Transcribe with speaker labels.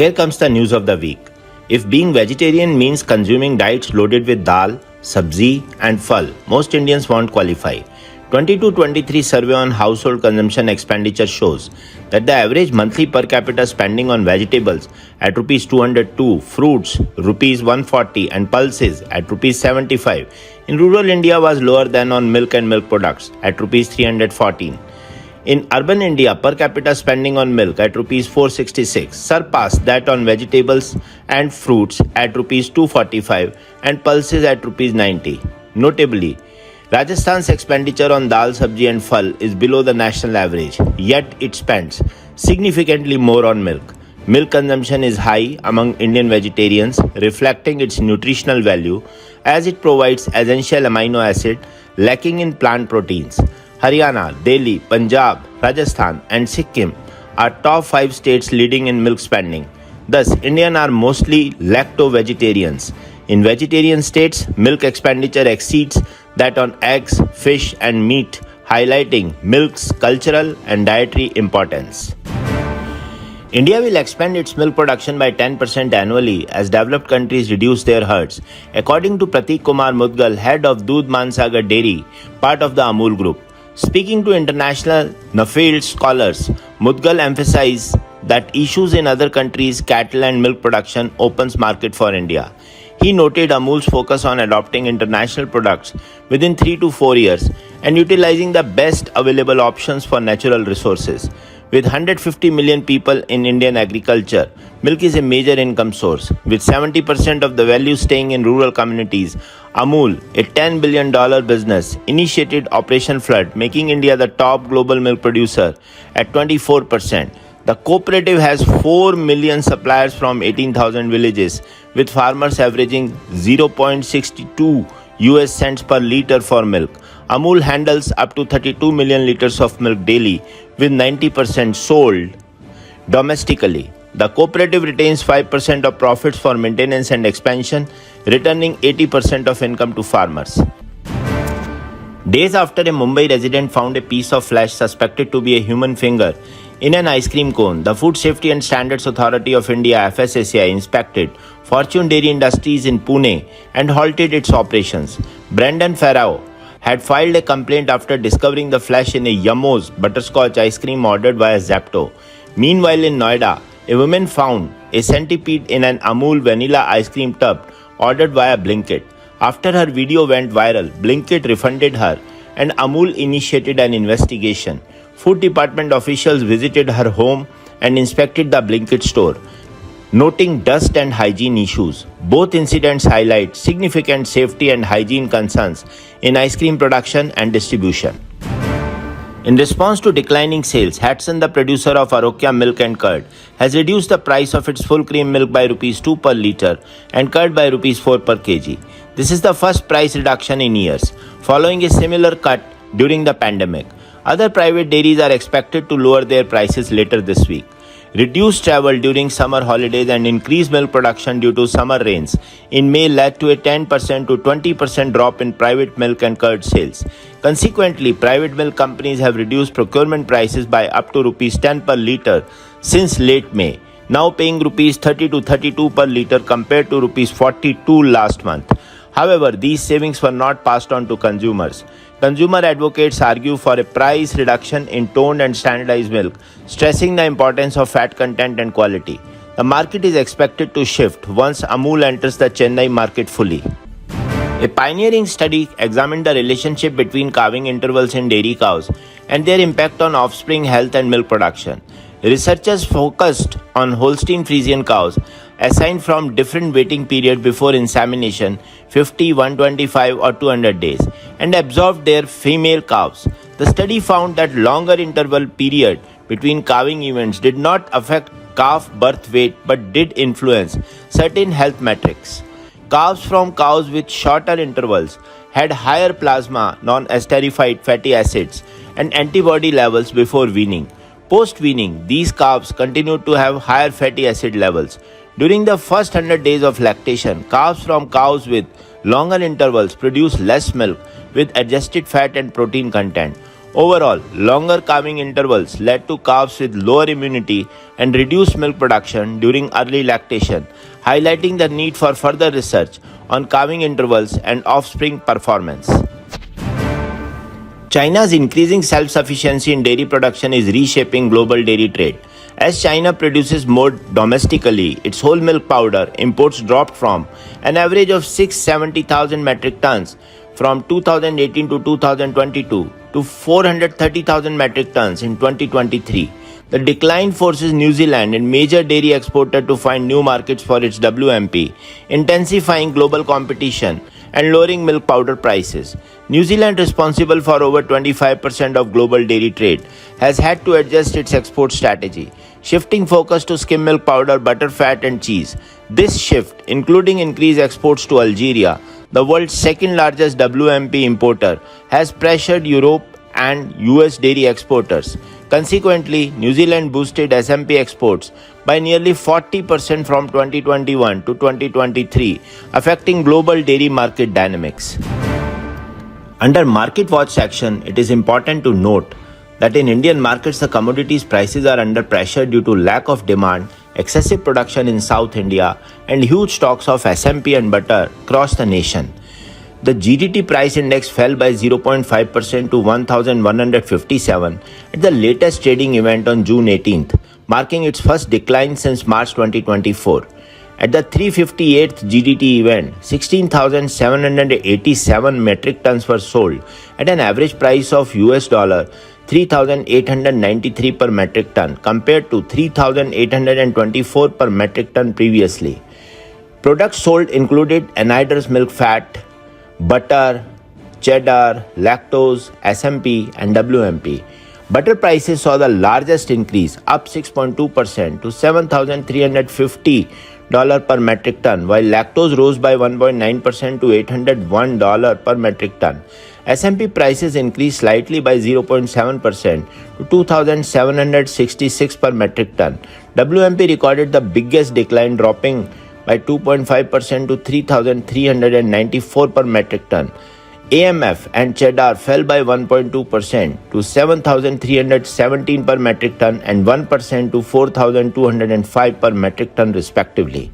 Speaker 1: Here comes the news of the week. If being vegetarian means consuming diets loaded with dal, sabzi and phal, most Indians won't qualify. 22-23 survey on household consumption expenditure shows that the average monthly per capita spending on vegetables at Rs 202, fruits Rs 140 and pulses at Rs 75 in rural India was lower than on milk and milk products at Rs 314. In urban India, per capita spending on milk at Rs 466 surpassed that on vegetables and fruits at Rs 245 and pulses at Rs 90. Notably, Rajasthan's expenditure on dal, sabji and phal is below the national average, yet it spends significantly more on milk. Milk consumption is high among Indian vegetarians, reflecting its nutritional value as it provides essential amino acid lacking in plant proteins. Haryana, Delhi, Punjab, Rajasthan and Sikkim are top 5 states leading in milk spending. Thus, Indians are mostly lacto vegetarians. In vegetarian states, milk expenditure exceeds that on eggs, fish and meat, highlighting milk's cultural and dietary importance. India will expand its milk production by 10% annually as developed countries reduce their herds, according to Prateek Kumar Mudgal, head of Doodh Mansagar Dairy, part of the Amul Group. Speaking to international Nuffield scholars, Mudgal emphasized that issues in other countries' cattle and milk production opens market for India. He noted Amul's focus on adopting international products within 3 to 4 years and utilizing the best available options for natural resources. With 150 million people in Indian agriculture, milk is a major income source. With 70% of the value staying in rural communities, Amul, a $10 billion business, initiated Operation Flood, making India the top global milk producer at 24%. The cooperative has 4 million suppliers from 18,000 villages, with farmers averaging 0.62 US cents per liter for milk. Amul handles up to 32 million liters of milk daily, with 90% sold domestically. The cooperative retains 5% of profits for maintenance and expansion, returning 80% of income to farmers. Days after a Mumbai resident found a piece of flesh suspected to be a human finger in an ice cream cone, the Food Safety and Standards Authority of India (FSSAI) inspected Fortune Dairy Industries in Pune and halted its operations. Brendan Farrow had filed a complaint after discovering the flesh in a Yummo's butterscotch ice cream ordered via Zapto. Meanwhile, in Noida, a woman found a centipede in an Amul vanilla ice cream tub ordered via Blinkit. After her video went viral, Blinkit refunded her and Amul initiated an investigation. Food department officials visited her home and inspected the Blinkit store, noting dust and hygiene issues. Both incidents highlight significant safety and hygiene concerns in ice cream production and distribution. In response to declining sales, Hatsun, the producer of Arokya milk and curd, has reduced the price of its full cream milk by Rs 2 per litre and curd by Rs 4 per kg. This is the first price reduction in years, following a similar cut during the pandemic. Other private dairies are expected to lower their prices later this week. Reduced travel during summer holidays and increased milk production due to summer rains in May led to a 10% to 20% drop in private milk and curd sales. Consequently, private milk companies have reduced procurement prices by up to Rs 10 per litre since late May, now paying Rs 30 to 32 per litre compared to Rs 42 last month. However, these savings were not passed on to consumers. Consumer advocates argue for a price reduction in toned and standardized milk, stressing the importance of fat content and quality. The market is expected to shift once Amul enters the Chennai market fully. A pioneering study examined the relationship between calving intervals in dairy cows and their impact on offspring health and milk production. Researchers focused on Holstein Friesian cows assigned from different waiting period before insemination 50, 125 or 200 days and observed their female calves. The study found that longer interval period between calving events did not affect calf birth weight but did influence certain health metrics. Calves from cows with shorter intervals had higher plasma non-esterified fatty acids and antibody levels before weaning. Post-weaning, these calves continued to have higher fatty acid levels. During the first 100 days of lactation, calves from cows with longer intervals produce less milk with adjusted fat and protein content. Overall, longer calving intervals led to calves with lower immunity and reduced milk production during early lactation, highlighting the need for further research on calving intervals and offspring performance. China's increasing self-sufficiency in dairy production is reshaping global dairy trade. As China produces more domestically, its whole milk powder imports dropped from an average of 670,000 metric tons from 2018 to 2022 to 430,000 metric tons in 2023. The decline forces New Zealand, a major dairy exporter, to find new markets for its WMP, intensifying global competition and lowering milk powder prices. New Zealand, responsible for over 25% of global dairy trade, has had to adjust its export strategy, shifting focus to skim milk powder, butter, fat, and cheese. This shift, including increased exports to Algeria, the world's second largest WMP importer, has pressured Europe and US dairy exporters. Consequently, New Zealand boosted SMP exports by nearly 40% from 2021 to 2023, affecting global dairy market dynamics. Under Market Watch section, it is important to note that in Indian markets, the commodities prices are under pressure due to lack of demand, excessive production in South India, and huge stocks of SMP and butter across the nation. The GDT price index fell by 0.5% to 1,157 at the latest trading event on June 18th, marking its first decline since March 2024. At the 358th GDT event, 16,787 metric tons were sold at an average price of US $3,893 per metric ton compared to 3,824 per metric ton previously. Products sold included anhydrous milk fat, butter, cheddar, lactose, SMP, and WMP. Butter prices saw the largest increase, up 6.2% to $7,350 per metric ton, while lactose rose by 1.9% to $801 per metric ton. SMP prices increased slightly by 0.7% to 2,766 per metric ton. WMP recorded the biggest decline, dropping by 2.5% to 3,394 per metric ton. AMF and cheddar fell by 1.2% to 7,317 per metric ton and 1% to 4,205 per metric ton respectively.